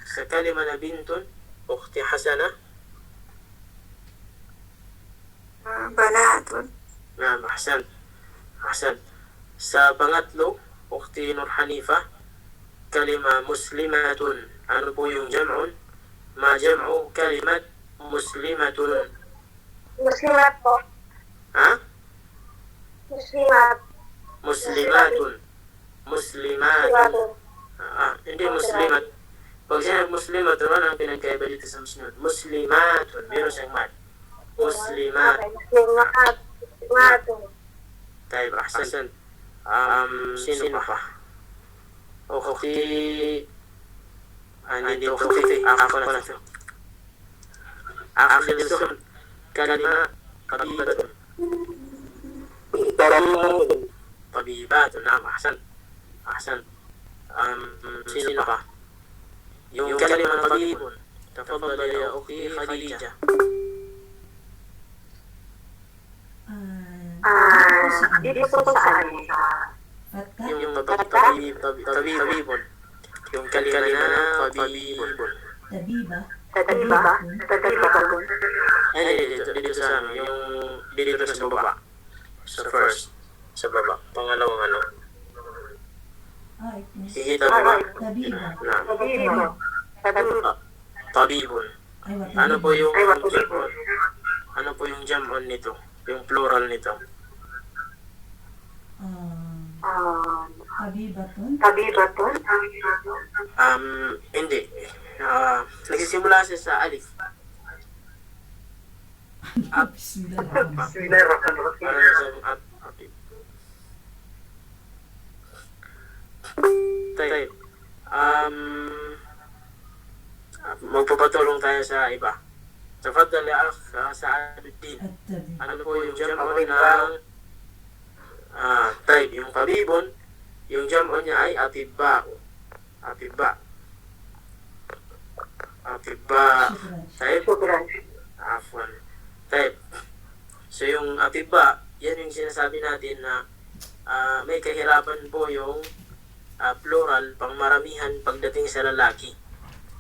sa kalima na bintun, Ukhti Hasana. Banatun. Naam, ahsant. Ahsant. Sa pangatlo, Ukhti Nur Hanifa, kalima muslimatun. Ano po yung jam'un? Ma jam'u kalimat muslimatun. Muslimat po. Ha? Muslimat. Muslimatun. Muslimatun. Hindi muslimat. Pag sinabi muslimatun, ano ang pinagkaiba dito sa muslimat? Muslimatun. Meron siyang mat. Muslimat. Muslimat. Muslimat. Tayo, ahsan. Sino pa? Ukhti. Hindi ukhti. Ako na ito. Akhilsun. Kalima. Tabibatun. Tabibatun. Naam, ahsan. Ahsan. Sino pa? Yung kalima ng tabibun. Tafadhal ya ukhti Khadija. Dito po sa ano? Yung tabibun. Yung kalima na tabibun. Tabiba. Tadiba? Tadiba ba? Ay, dito sa ano, yung dito sa baba. Sa first. Sa baba. Pangalawang ano. Ay, Hihita mo ba? tabiba. Na, Tadiba. Tadiba. tabibon. Ay, what Ano po yung Ay, what jam-on? Ano po yung jam-on nito? Yung plural nito? Tabibatun. Tadiba to? Hindi. Nagsisimula siya sa alif. Bismillah. Para sa apip. Tayo. Magpapatulong tayo sa iba. Tafadhal ya akh Sa'aduddin. At tabi. Ano po yung jam-on ng type? Yung pabibon, yung jam-on niya ay atibba. Atibba. Atibba. Shukran. Type? Shukran. Afwan. Type. So yung atibba, yan yung sinasabi natin na may kahirapan po yung plural, pangmaramihan pagdating sa lalaki.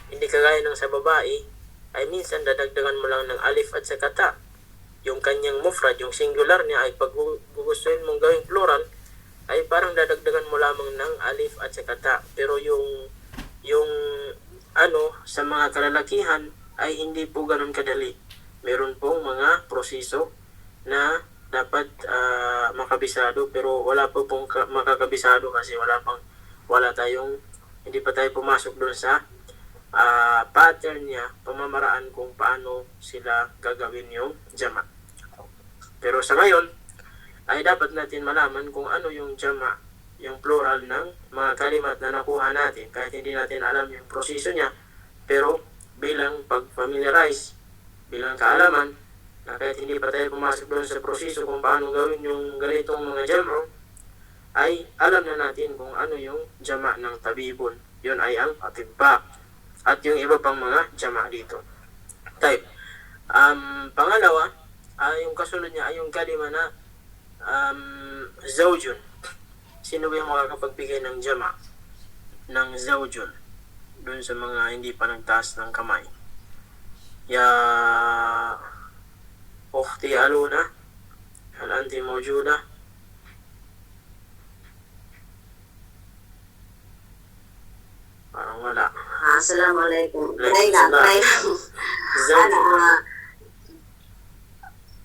Hindi kagaya ng sa babae, ay minsan dadagdagan mo lang ng alif at sa kata. Yung kanyang mufrad, yung singular niya ay pag gugustuhin mong gawing plural, ay parang dadagdagan mo lamang ng alif at sa kata. Pero yung sa mga kalalakihan ay hindi po ganun kadali. Meron pong mga proseso na dapat makabisado, pero wala po pong makakabisado kasi hindi pa tayo pumasok doon sa pattern niya, pamamaraan kung paano sila gagawin yung jama. Pero sa ngayon, ay dapat natin malaman kung ano yung jama, yung plural ng mga kalimat na nakuha natin. Kahit hindi natin alam yung proseso niya, pero bilang pag-familiarize, bilang kaalaman, na kahit hindi pa tayo pumasok doon sa proseso kung paano gawin yung ganitong mga jama, ay alam na natin kung ano yung jama ng tabibon. Yun ay ang atibba. At yung iba pang mga jama dito. Type. Pangalawa, yung kasunod niya ay yung kalima na zawjun. Sino ba yung makakapagbigay ng jama ng zawjun? Doon sa mga hindi pa nagtaas ng kamay. Ya Ukhti Aluna, hal anti mawjuda? Parang wala. Assalamualaikum. Waalaikumsalam. Try Zawjun.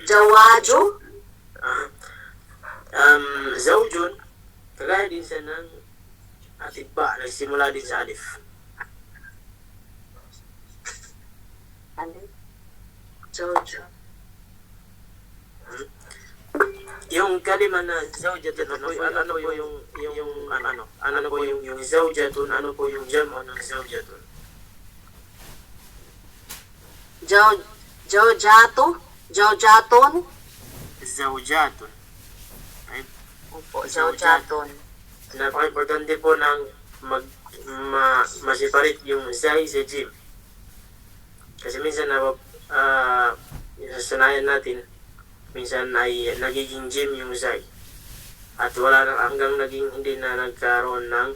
Jawaju. Zawjun, kagaya din sa ng atibba, nagsimula din sa alif. Jawju. Yung kalima na zawjatun, ano po yung zawjatun, ano po yung jam'o ng zawjatun? Jawjatu. Jawjatun. Zawjatun. Right? Opo, Jawjatun. Napaka-importante po ng masiparit yung zay sa jim. Kasi minsan sasanayan natin, minsan ay nagiging jim yung zay. At wala na hanggang hindi na nagkaroon ng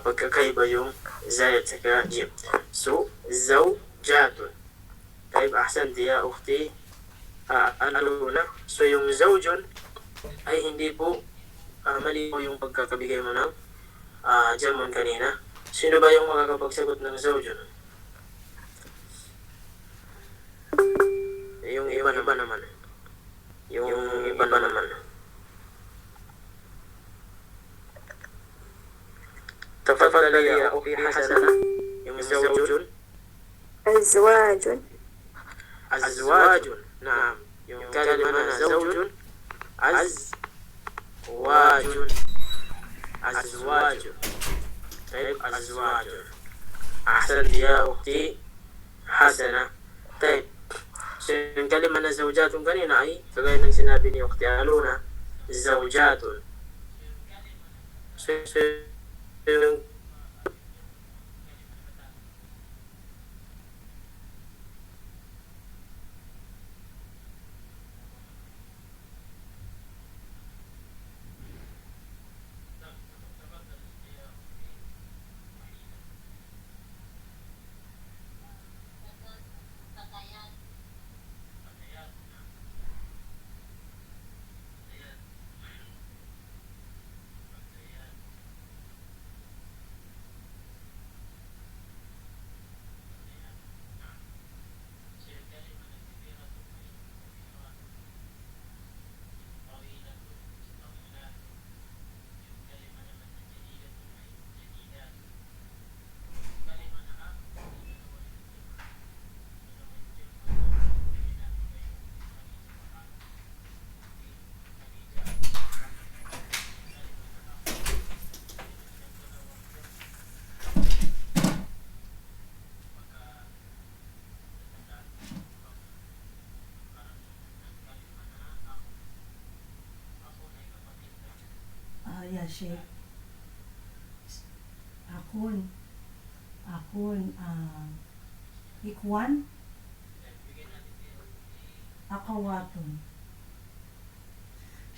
pagkakaiba yung zay at saka jim. So, zawjatun. Taib ahsan diya ukhti aluna. So yung zawjun ay hindi po mali po yung pagkakabigay mo ng jamon kanina. Sino ba yung makakapagsagot ng zawjun? Yung iba naman. Yung iba naman. Tafadhal ya ukhti Hasana. Yung zawjun. Azwajun. Azwajun. Naam. Yung kalima na zawjun. Azwajun. Azwajun. Taib azwajun. Ahsan ya ukhti Hasana. Taib. So yung kalima na zawjatun kanina ay kagaya ng sinabi ni ukhti Aluna, zawjatun. So yung Shake. Akun. Ikwan. Akawaton.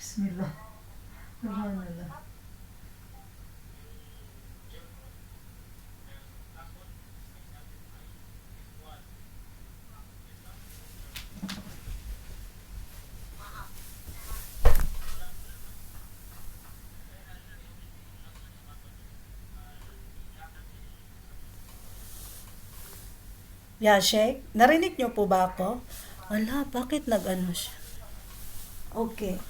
Bismillah. Subhanallah. Yashek, narinig niyo po ba ako? Ala, bakit nag-ano siya? Okay.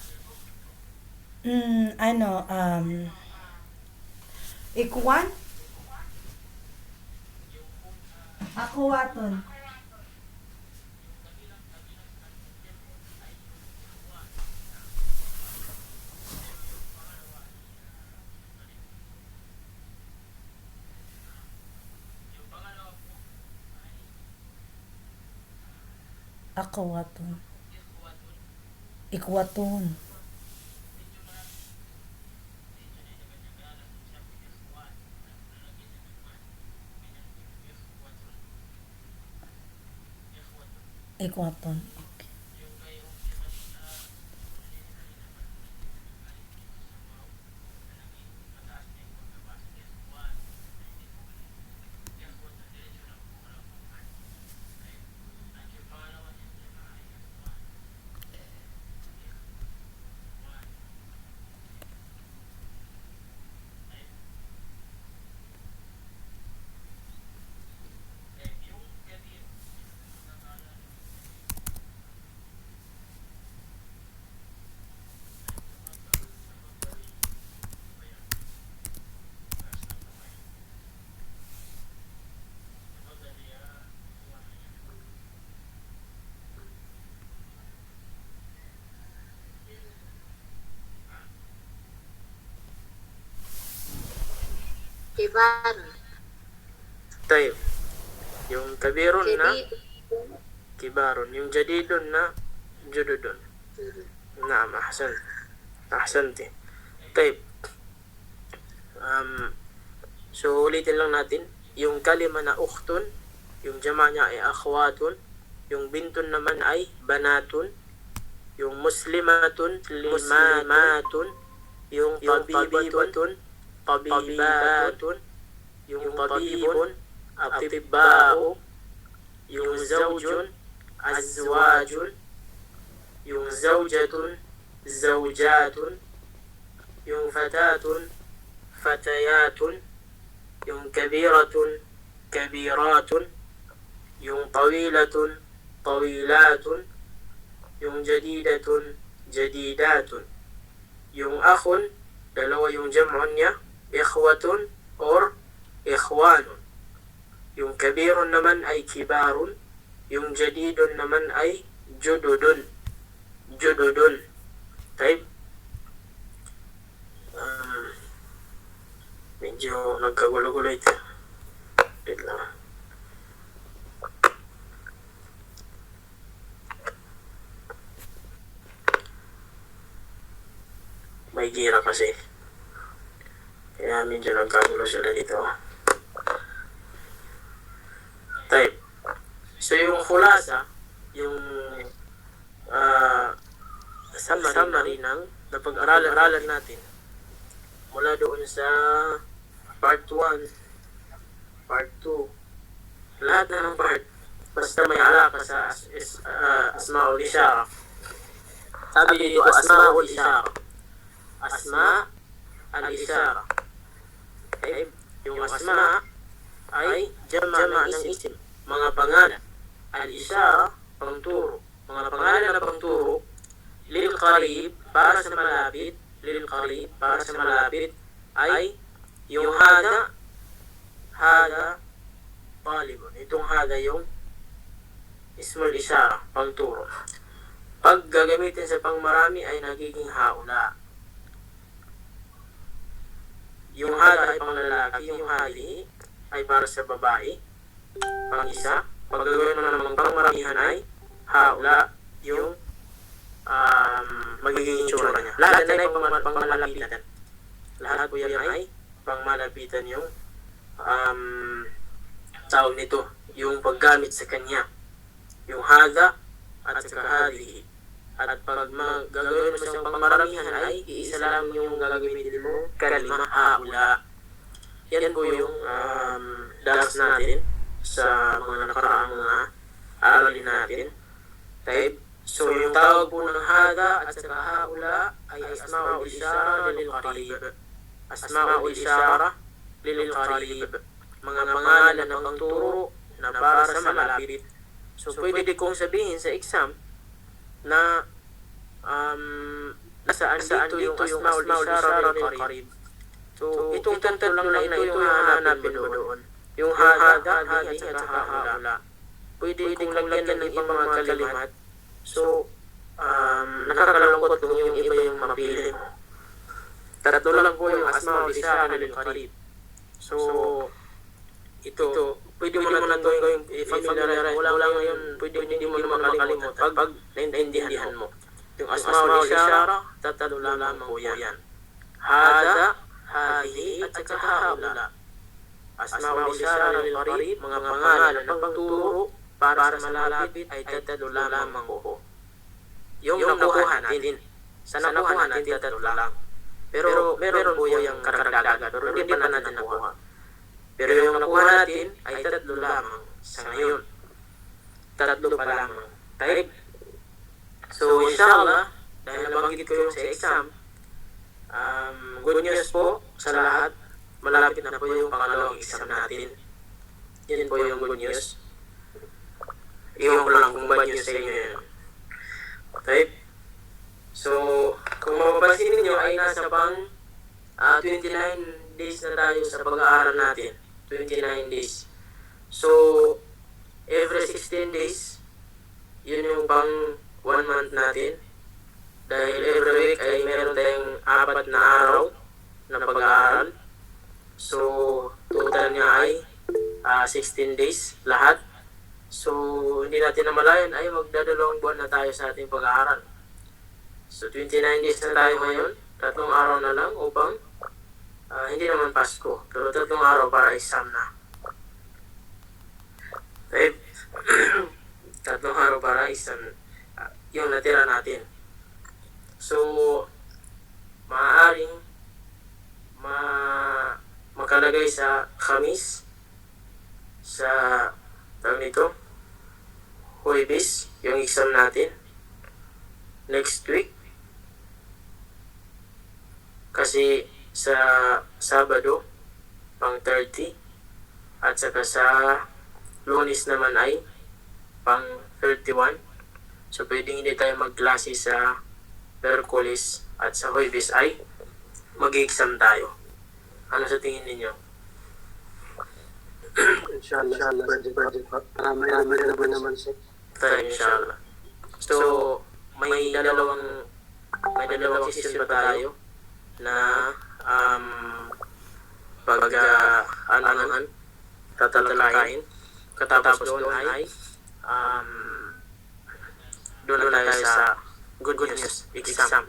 Ikwan? Akuwaton. Akawaton. Ikwaton. Ikwaton. Okay. Kibar. Tayo. Yung kabirun na Jadid. kibarun. Yung jadidun na jududun. Naam, ahsanti. Tayo. So, ulitin lang natin. Yung kalima na ukhtun, yung jama niya ay akhwatun. Yung bintun naman ay banatun. Yung muslimatun, muslimatun. Yung tabibatun, tabibatun. Yung tabibun, atibbao. Yung zawjun, azwajun. Yung zawjatun, zawjatun. Yung fatatun, fatayatun. Yung kabiratun, kabiratun. Yung tawilatun, tawilatun. Yung jadidatun, jadidatun. Yung akhun, dalawa yung jam'un niya, ikhwatun or ikhwanun. Yung kabirun naman ay kibarun. Yung jadidun naman ay jududun. Jududun. Type. Medyo nagkagulo-gulo ito. Wait lang. May gira kasi. Kaya medyo nagkagulo sila dito. Type. So yung khulasa, yung summary ng napag-aralan natin mula doon sa part 1, part 2, lahat na ng part basta may alaka sa asma'ul isyara. Sabi dito asma'ul isyara. Asma al-isyara. Okay? Yung asma ay jama ng isim, mga pangalan. Al-isyara, pangturo. Mga pangalan na pangturo, lil qarib, para sa malapit, lil qarib, para sa malapit, ay yung hada talibun. Itong hada yung ismul isyara, pangturo. Pag gagamitin sa pangmarami ay nagiging haula. Yung hada ay pang lalaki, yung hadi ay para sa babae, pang isa. Pag gagawin mo namang pangmaramihan ay haula, yung magiging itsura niya. Lahat na ay pangmalapitan. Lahat po yan ay pangmalapitan yung tawag nito, yung paggamit sa kanya. Yung hada at saka hadihi. At pag gagawin mo siyang pangmaramihan ay iisa lang yung gagamitin mo, kalima haula. Yan po yung daras natin sa mga nakaraang mga aralin natin. Taib. So yung tawag po ng hada at saka haula ay asma'ul isyara lil qarib. Asma'ul isyara lil qarib. Mga pangalan ng pangturo na para sa malapit. So pwede kong sabihin sa exam na nasaan dito yung asma'ul isyara lil qarib. So itong tanto lang na ito yung hahanapin mo doon. Yung hada, hadi at saka haula. Pwede kong lagyan ng ibang mga kalimat. So, nakakalungkot kung yung iba yung mapili mo. Tatlo lang po yung asma o isyara lil qarib. So, ito, pwede mo na ito yung i-familiarize. Wala ngayon, pwede hindi mo naman makalimot pag naintindihan mo. Yung asma o isyara, tatlo lamang po yan. Hada, hadihi, at saka haula. Asma o isyara lil qarib, mga pangalan ng pagturo para sa malapit ay tatlo lamang po. Yung nakuha natin. Sa nakuha natin tatlo lang. Pero meron po yung karagdagan. Pero hindi pa natin nakuha. Pero yung nakuha natin ay tatlo lamang sa ngayon. Tatlo pa lamang. Taib. So inshallah, dahil nabanggit ko yung sa exam, good news po sa lahat. Malapit na po yung pangalawang exam natin. Yan po yung good news. Iwan ko lang kung bad news sa inyo yun. Okay? So, kung mapapansin ninyo ay nasa pang 29 days na tayo sa pag-aaral natin. 29 days. So, every 16 days, yun yung pang 1 month natin. Dahil every week ay meron tayong 4 na araw na pag-aaral. So, total niya ay 16 days lahat. So, hindi natin namalayan ay magdadalawang buwan na tayo sa ating pag-aaral. So, 29 days na tayo ngayon. 3 araw na lang upang hindi naman Pasko. Pero 3 araw para exam na. Okay? 3 araw para exam yung natira natin. So, maaaring makalagay sa Khamis, sa tawag nito, Huwebes, yung exam natin next week. Kasi sa Sabado pang 30 at saka sa Lunes naman ay pang 31. So pwedeng hindi tayo magklase sa Miyerkules at sa Huwebes ay mag-exam tayo. Ano sa tingin ninyo? Inshallah. Para may available naman siya. Tayo, inshallah. So, may dalawang session pa tayo na tatalakayin. Katapos doon ay doon tayo sa good news exam.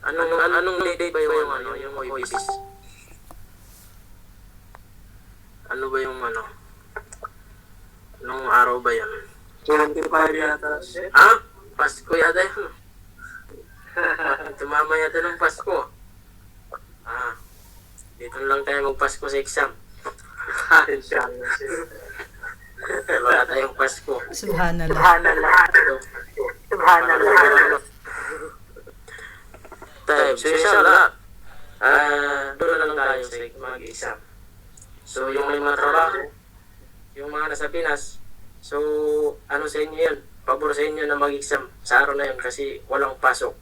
Anong date ba yung Huwebes? Ano ba yung anong araw ba yan? 25 yata siya. Ha? Pasko yata yun. Tumama yata ng Pasko. Dito lang tayo magpasko sa exam. Inshallah siya. Wala tayong Pasko. Subhanallah. Tayo. So inshallah, doon na lang tayo sa mag-exam. So yung may mga trabaho, yung mga nasa Pinas, so ano sa inyo yan? Pabor sa inyo na mag-exam sa araw na yun kasi walang pasok.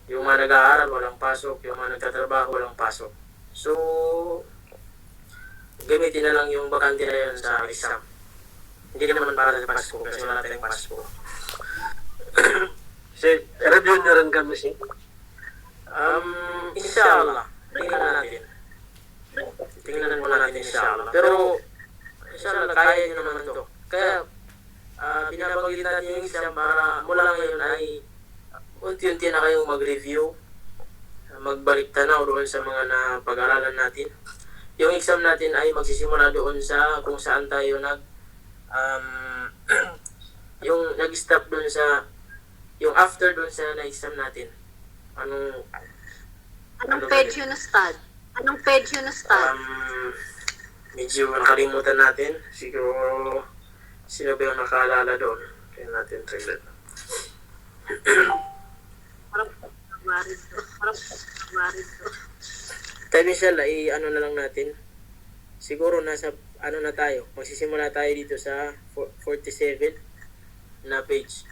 Yung mga nag-aaral, walang pasok. Yung mga nagtatrabaho, walang pasok. So, gamitin na lang yung bakante na yun sa exam. Hindi naman para sa Pasko kasi wala tayong Pasko. Review nyo rin kami siya. Inshallah, tingnan po natin inshallah. Pero, inshallah, kaya nyo naman ito. Kaya, binabanggit natin yung exam para mula ngayon ay unti-unti na kayong mag-review, magbalik tanaw doon sa mga napag-aralan natin. Yung exam natin ay magsisimula doon sa kung saan tayo yung nag-stop doon sa yung after doon sa na-exam natin. Anong page yun na start? Anong page yun na start? Medyo nakalimutan natin. Siguro sino ba yung nakaalala doon? Kaya natin try that. Parang marid to. Tayo Michelle, ano na lang natin. Siguro nasa ano na tayo. Magsisimula tayo dito sa 47 na page.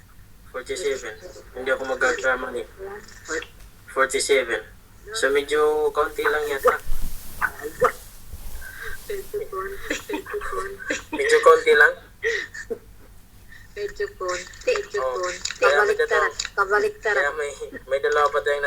47. Hindi ako mag-grammar eh. 47. So medyo kaunti lang yata. Medyo kaunti lang. Medyo konti. Kaya Kabalik-taran. Kaya may dalawa pa tayong